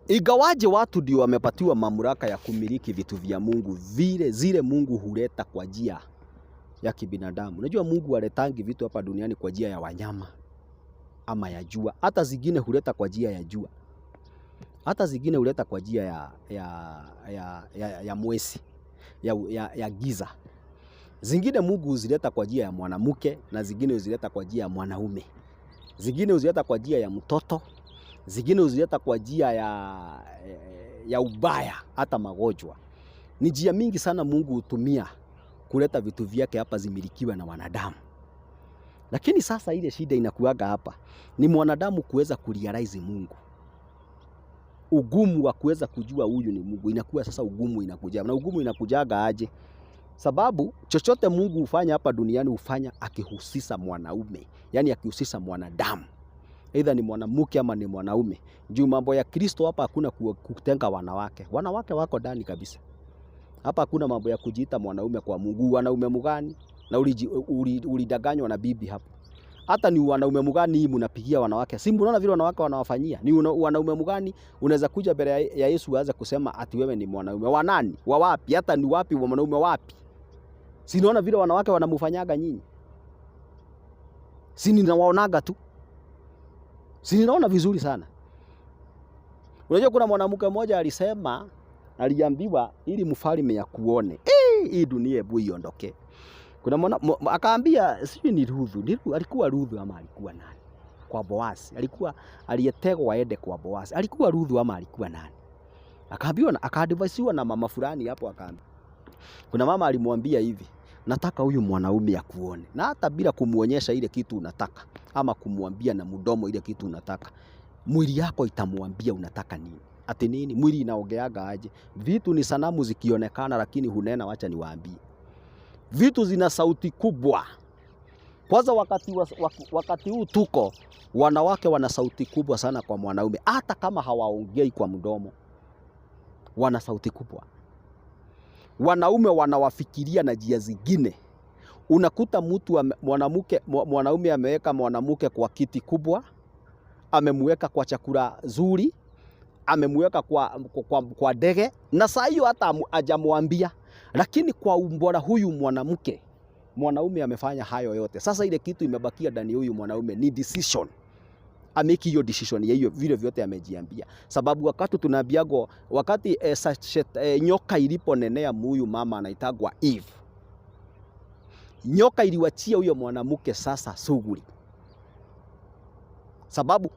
Ingawaje watu ndio wamepatiwa mamlaka ya kumiliki vitu vya Mungu, zile Mungu huleta kwa njia ya kibinadamu. Unajua Mungu haletangi vitu hapa duniani kwa njia ya wanyama ama ya jua. Hata zingine huleta kwa njia ya jua. Hata zingine huleta kwa njia ya mwezi, ya giza. Zingine Mungu huzileta kwa njia ya mwanamke na zingine huzileta kwa njia ya mwanaume. Zingine huzileta kwa njia ya mtoto. Zingine huzileta kwa njia ya ubaya, hata magonjwa. Ni njia mingi sana Mungu hutumia kuleta vitu vyake hapa zimilikiwe na wanadamu. Lakini sasa ile shida inakuaga hapa ni mwanadamu kuweza kurealize Mungu. Ugumu wa kuweza kujua huyu ni Mungu inakuwa sasa ugumu inakuja. Na ugumu inakujaga aje? Sababu chochote Mungu hufanya hapa duniani hufanya akihusisha mwanaume, yani akihusisha mwanadamu. Either ni mwanamke ama ni mwanaume. Juu mambo ya Kristo hapa hakuna kutenga wanawake. Wanawake wako ndani kabisa. Hapa hakuna mambo ya kujiita mwanaume kwa Mungu. Wanaume mgani? Na ulidanganywa na bibi hapo. Hata ni wanaume mgani hii mnapigia wanawake? Si unaona vile wanawake wanawafanyia? Ni wanaume mgani unaweza kuja mbele ya Yesu aanze kusema ati wewe ni mwanaume? Wa nani? Wa wapi? Hata ni wapi wa mwanaume wapi? Si unaona vile wanawake wanamfanyaga nyinyi? Si ninawaonaga tu. Si ninaona vizuri sana. Unajua kuna mwanamke mmoja alisema, aliambiwa ili mfalme ya kuone. Hii dunia hebu iondoke. Kuna akaambia sijui ni Ruthu. Alikuwa Ruthu ama alikuwa nani? Kwa Boazi. Alikuwa aliyetegwa aende kwa Boazi. Alikuwa Ruthu ama alikuwa nani? Akaambiwa akaadvisiwa na mama fulani hapo akaambia. Kuna mama alimwambia hivi, nataka huyu mwanaume ya kuone. Na hata bila kumuonyesha ile kitu unataka ama kumwambia na mdomo ile kitu unataka, mwili yako itamwambia unataka nini. Ati nini? Mwili inaongeaga aje? Vitu ni sanamu zikionekana lakini hunena, wacha niwaambie. Vitu zina sauti kubwa. Kwanza wakati huu tuko, wanawake wana sauti kubwa sana kwa mwanaume. Hata kama hawaongei kwa mdomo, wana sauti kubwa. Wanaume wanawafikiria na njia zingine. Unakuta mtu mwanaume ameweka mwanamke kwa kiti kubwa, amemweka kwa chakula zuri, amemweka kwa ndege, na saa hiyo hata hajamwambia. Lakini kwa ubora huyu mwanaume amefanya hayo yote. Sasa ile kitu imebakia ndani huyu mwanaume ni decision. Ameki hiyo decision ya hiyo vile vyote amejiambia. Sababu wakati tunaambiago, wakati nyoka iliponenea huyu mama anaitagwa Eve, nyoka iliwachia huyo mwanamke sasa shughuli. Sababu